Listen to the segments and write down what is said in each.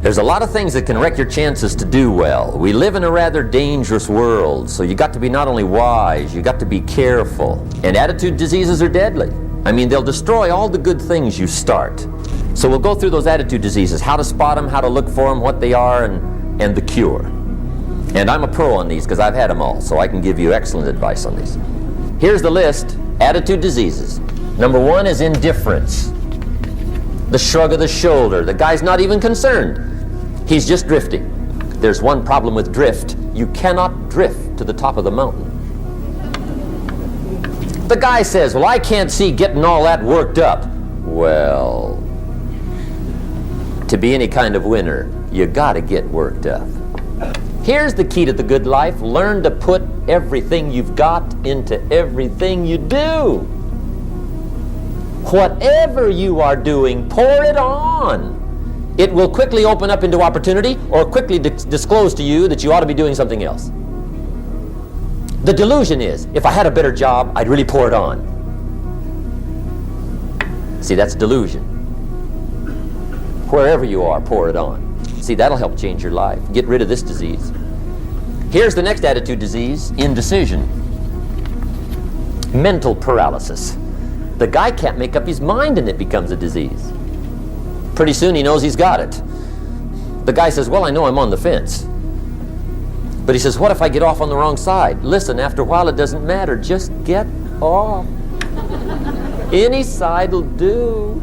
There's a lot of things that can wreck your chances to do well. We live in a rather dangerous world, so you got to be not only wise, you got to be careful. And attitude diseases are deadly. I mean, they'll destroy all the good things you start. So we'll go through those attitude diseases, how to spot them, how to look for them, what they are, and the cure. And I'm a pro on these because I've had them all, so I can give you excellent advice on these. Here's the list, attitude diseases. Number 1 is indifference. The shrug of the shoulder. The guy's not even concerned. He's just drifting. There's one problem with drift. You cannot drift to the top of the mountain. The guy says, well, I can't see getting all that worked up. Well, to be any kind of winner, you gotta get worked up. Here's the key to the good life. Learn to put everything you've got into everything you do. Whatever you are doing, pour it on. It will quickly open up into opportunity or quickly disclose to you that you ought to be doing something else. The delusion is, if I had a better job, I'd really pour it on. See, that's delusion. Wherever you are, pour it on. See, that'll help change your life. Get rid of this disease. Here's the next attitude disease, indecision. Mental paralysis. The guy can't make up his mind and it becomes a disease. Pretty soon he knows he's got it. The guy says, well, I know I'm on the fence. But he says, what if I get off on the wrong side? Listen, after a while it doesn't matter. Just get off. Any side will do.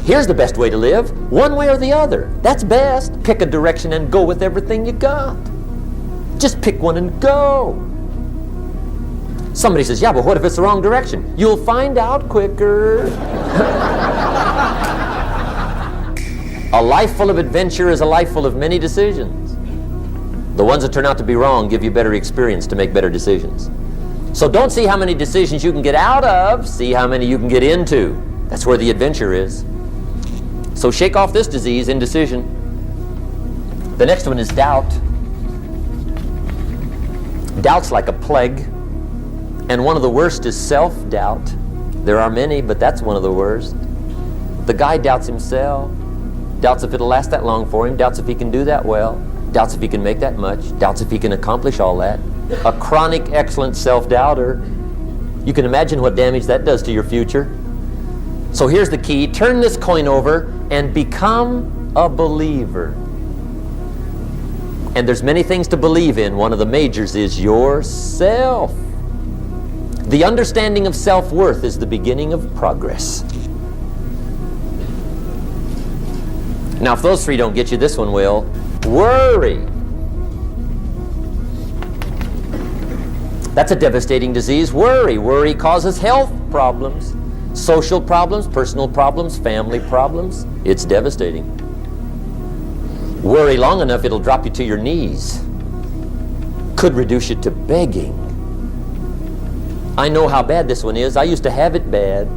Here's the best way to live. One way or the other. That's best. Pick a direction and go with everything you got. Just pick one and go. Somebody says, yeah, but what if it's the wrong direction? You'll find out quicker. A life full of adventure is a life full of many decisions. The ones that turn out to be wrong give you better experience to make better decisions. So don't see how many decisions you can get out of, see how many you can get into. That's where the adventure is. So shake off this disease, indecision. The next one is doubt. Doubt's like a plague. And one of the worst is self-doubt. There are many, but that's one of the worst. The guy doubts himself. Doubts if it'll last that long for him. Doubts if he can do that well. Doubts if he can make that much. Doubts if he can accomplish all that. A chronic, excellent self-doubter. You can imagine what damage that does to your future. So here's the key. Turn this coin over and become a believer. And there's many things to believe in. One of the majors is yourself. The understanding of self-worth is the beginning of progress. Now, if those three don't get you, this one will. Worry. That's a devastating disease. Worry. Worry causes health problems, social problems, personal problems, family problems. It's devastating. Worry long enough, it'll drop you to your knees. Could reduce you to begging. I know how bad this one is. I used to have it bad.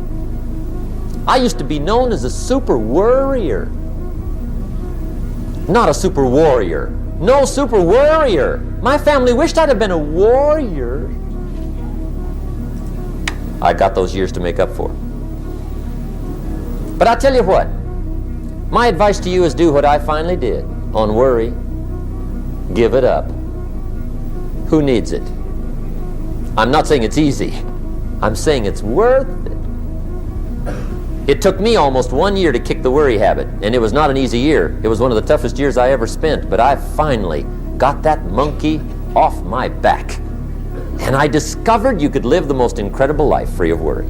I used to be known as a super worrier. Not a super warrior. No, super worrier. My family wished I'd have been a warrior. I got those years to make up for. But I tell you what, my advice to you is do what I finally did on worry. Give it up. Who needs it? I'm not saying it's easy. I'm saying it's worth it. It took me almost 1 year to kick the worry habit, and it was not an easy year. It was one of the toughest years I ever spent, but I finally got that monkey off my back. And I discovered you could live the most incredible life free of worry.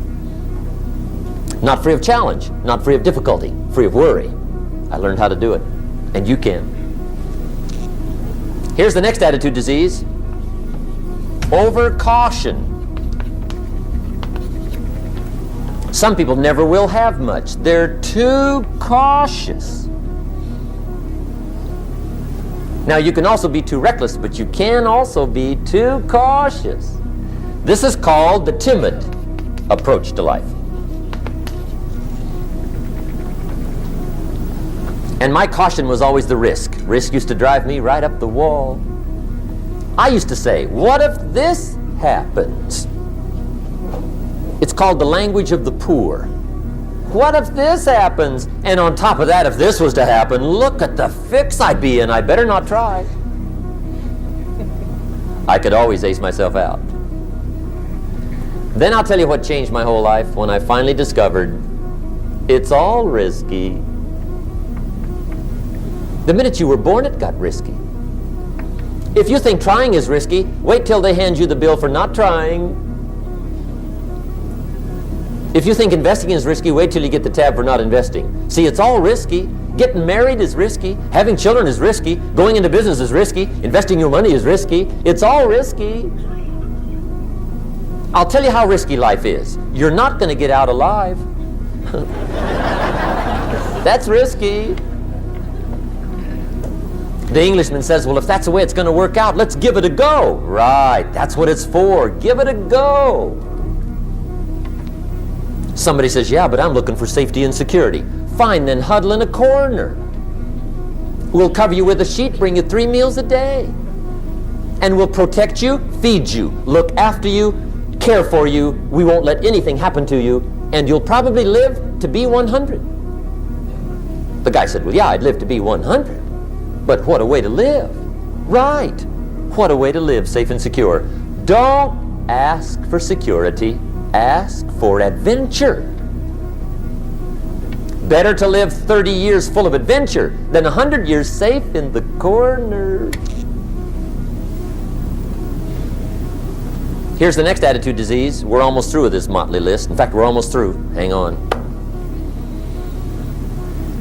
Not free of challenge, not free of difficulty, free of worry. I learned how to do it, and you can. Here's the next attitude disease. Over-caution. Some people never will have much. They're too cautious. Now, you can also be too reckless, but you can also be too cautious. This is called the timid approach to life. And my caution was always the risk. Risk used to drive me right up the wall. I used to say, what if this happens? It's called the language of the poor. What if this happens? And on top of that, if this was to happen, look at the fix I'd be in. I better not try. I could always ace myself out. Then I'll tell you what changed my whole life when I finally discovered it's all risky. The minute you were born, it got risky. If you think trying is risky, wait till they hand you the bill for not trying. If you think investing is risky, wait till you get the tab for not investing. See, it's all risky. Getting married is risky. Having children is risky. Going into business is risky. Investing your money is risky. It's all risky. I'll tell you how risky life is. You're not going to get out alive. That's risky. The Englishman says, well, if that's the way it's going to work out, let's give it a go. Right, that's what it's for. Give it a go. Somebody says, yeah, but I'm looking for safety and security. Fine, then huddle in a corner. We'll cover you with a sheet, bring you 3 meals a day. And we'll protect you, feed you, look after you, care for you. We won't let anything happen to you. And you'll probably live to be 100. The guy said, well, yeah, I'd live to be 100. But what a way to live. Right. What a way to live safe and secure. Don't ask for security. Ask for adventure. Better to live 30 years full of adventure than 100 years safe in the corner. Here's the next attitude disease. We're almost through with this motley list. In fact, we're almost through. Hang on.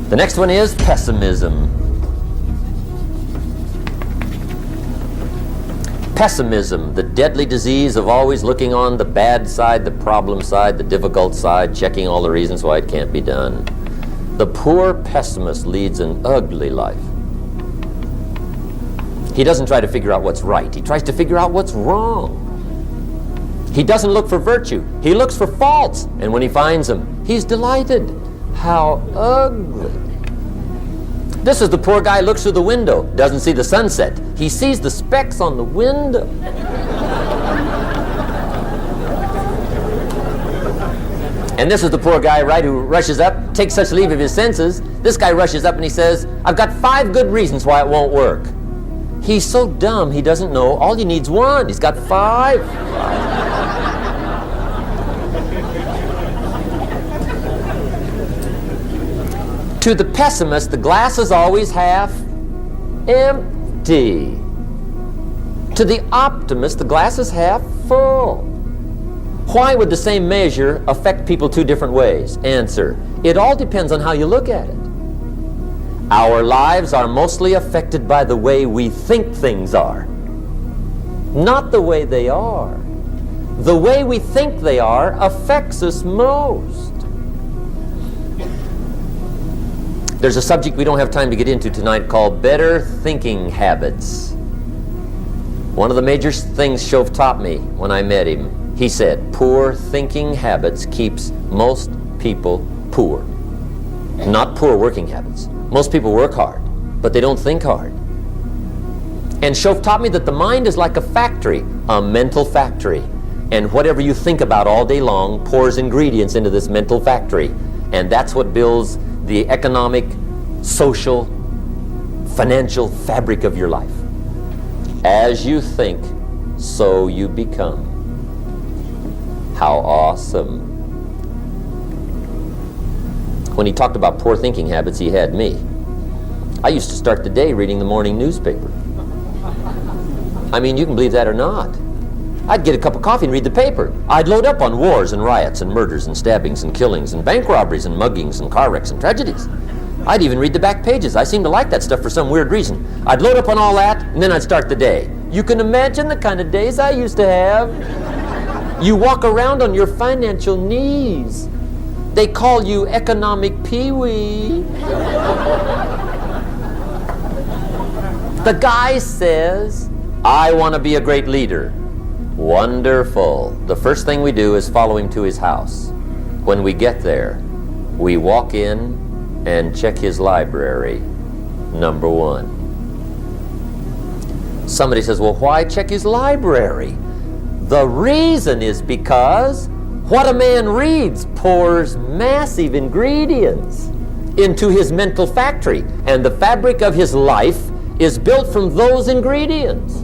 The next one is pessimism. Pessimism, the deadly disease of always looking on the bad side, the problem side, the difficult side, checking all the reasons why it can't be done. The poor pessimist leads an ugly life. He doesn't try to figure out what's right. He tries to figure out what's wrong. He doesn't look for virtue. He looks for faults. And when he finds them, he's delighted. How ugly. This is the poor guy who looks through the window, doesn't see the sunset. He sees the specks on the window. And this is the poor guy, right, who rushes up, takes such leave of his senses. This guy rushes up and he says, I've got 5 good reasons why it won't work. He's so dumb he doesn't know all he needs 1. He's got 5. To the pessimist, the glass is always half empty. To the optimist, the glass is half full. Why would the same measure affect people 2 different ways? Answer, it all depends on how you look at it. Our lives are mostly affected by the way we think things are, not the way they are. The way we think they are affects us most. There's a subject we don't have time to get into tonight called better thinking habits. One of the major things Shove taught me when I met him, he said, poor thinking habits keeps most people poor. Not poor working habits. Most people work hard, but they don't think hard. And Shove taught me that the mind is like a factory, a mental factory. And whatever you think about all day long pours ingredients into this mental factory. And that's what builds the economic, social, financial fabric of your life. As you think, so you become. How awesome. When he talked about poor thinking habits, he had me. I used to start the day reading the morning newspaper. I mean, you can believe that or not. I'd get a cup of coffee and read the paper. I'd load up on wars and riots and murders and stabbings and killings and bank robberies and muggings and car wrecks and tragedies. I'd even read the back pages. I seem to like that stuff for some weird reason. I'd load up on all that, and then I'd start the day. You can imagine the kind of days I used to have. You walk around on your financial knees. They call you economic peewee. The guy says, I want to be a great leader. Wonderful. The first thing we do is follow him to his house. When we get there, we walk in and check his library, number 1. Somebody says, well, why check his library? The reason is because What a man reads pours massive ingredients into his mental factory, and the fabric of his life is built from those ingredients.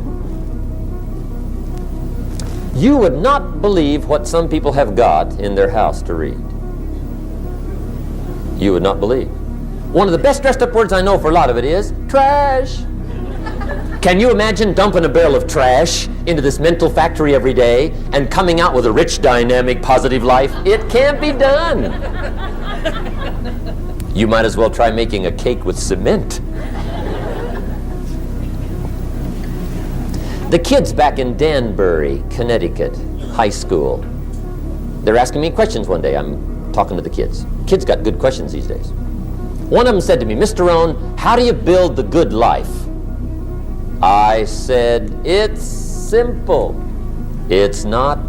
You would not believe what some people have got in their house to read. You would not believe. One of the best dressed up words I know for a lot of it is trash. Can you imagine dumping a barrel of trash into this mental factory every day and coming out with a rich, dynamic, positive life? It can't be done. You might as well try making a cake with cement. The kids back in Danbury, Connecticut, high school, they're asking me questions one day. I'm talking to the kids. Kids got good questions these days. One of them said to me, Mr. Rohn, how do you build the good life? I said, it's simple. It's not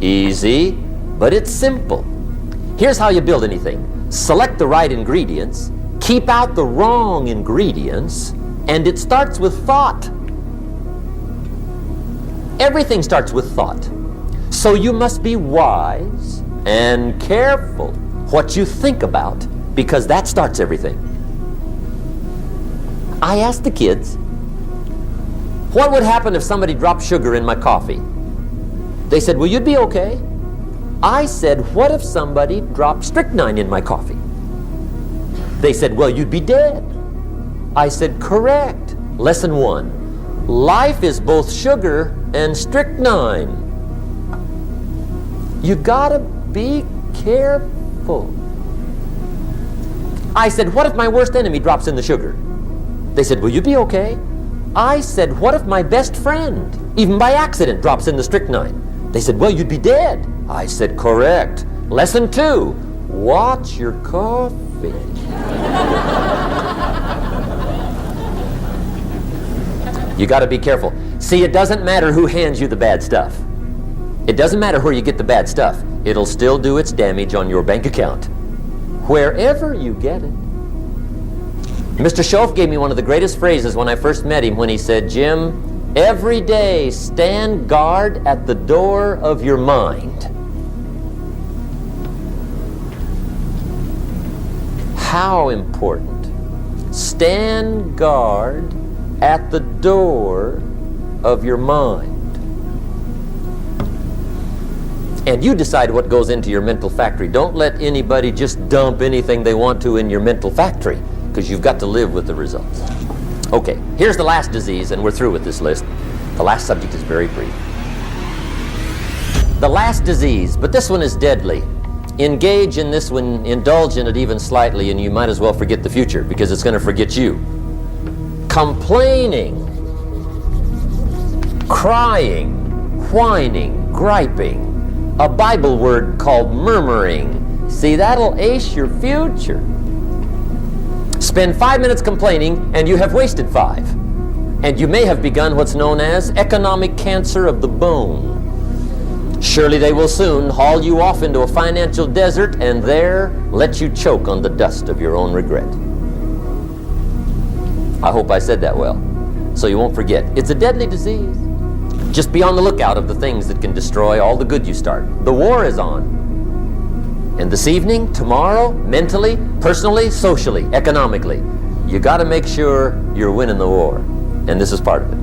easy, but it's simple. Here's how you build anything. Select the right ingredients, keep out the wrong ingredients, and it starts with thought. Everything starts with thought. So you must be wise and careful what you think about, because that starts everything. I asked the kids, what would happen if somebody dropped sugar in my coffee? They said, well, you'd be okay. I said, what if somebody dropped strychnine in my coffee? They said, well, you'd be dead. I said, correct. Lesson 1. Life is both sugar and strychnine. You gotta be careful. I said, what if my worst enemy drops in the sugar? They said, will you be okay? I said, what if my best friend, even by accident, drops in the strychnine? They said, well, you'd be dead. I said, correct. Lesson 2, watch your coffee. You got to be careful. See, it doesn't matter who hands you the bad stuff. It doesn't matter where you get the bad stuff. It'll still do its damage on your bank account, wherever you get it. Mr. Schoaf gave me one of the greatest phrases when I first met him, when he said, Jim, every day stand guard at the door of your mind. How important. Stand guard at the door of your mind. And you decide what goes into your mental factory. Don't let anybody just dump anything they want to in your mental factory, because you've got to live with the results. Okay, here's the last disease, and we're through with this list. The last subject is very brief. The last disease, but this one is deadly. Engage in this one, indulge in it even slightly, and you might as well forget the future, because it's going to forget you. Complaining, crying, whining, griping, a Bible word called murmuring. See, that'll ace your future. Spend 5 minutes complaining, and you have wasted 5. And you may have begun what's known as economic cancer of the bone. Surely they will soon haul you off into a financial desert, and there let you choke on the dust of your own regret. I hope I said that well, so you won't forget. It's a deadly disease. Just be on the lookout of the things that can destroy all the good you start. The war is on. And this evening, tomorrow, mentally, personally, socially, economically, you got to make sure you're winning the war. And this is part of it.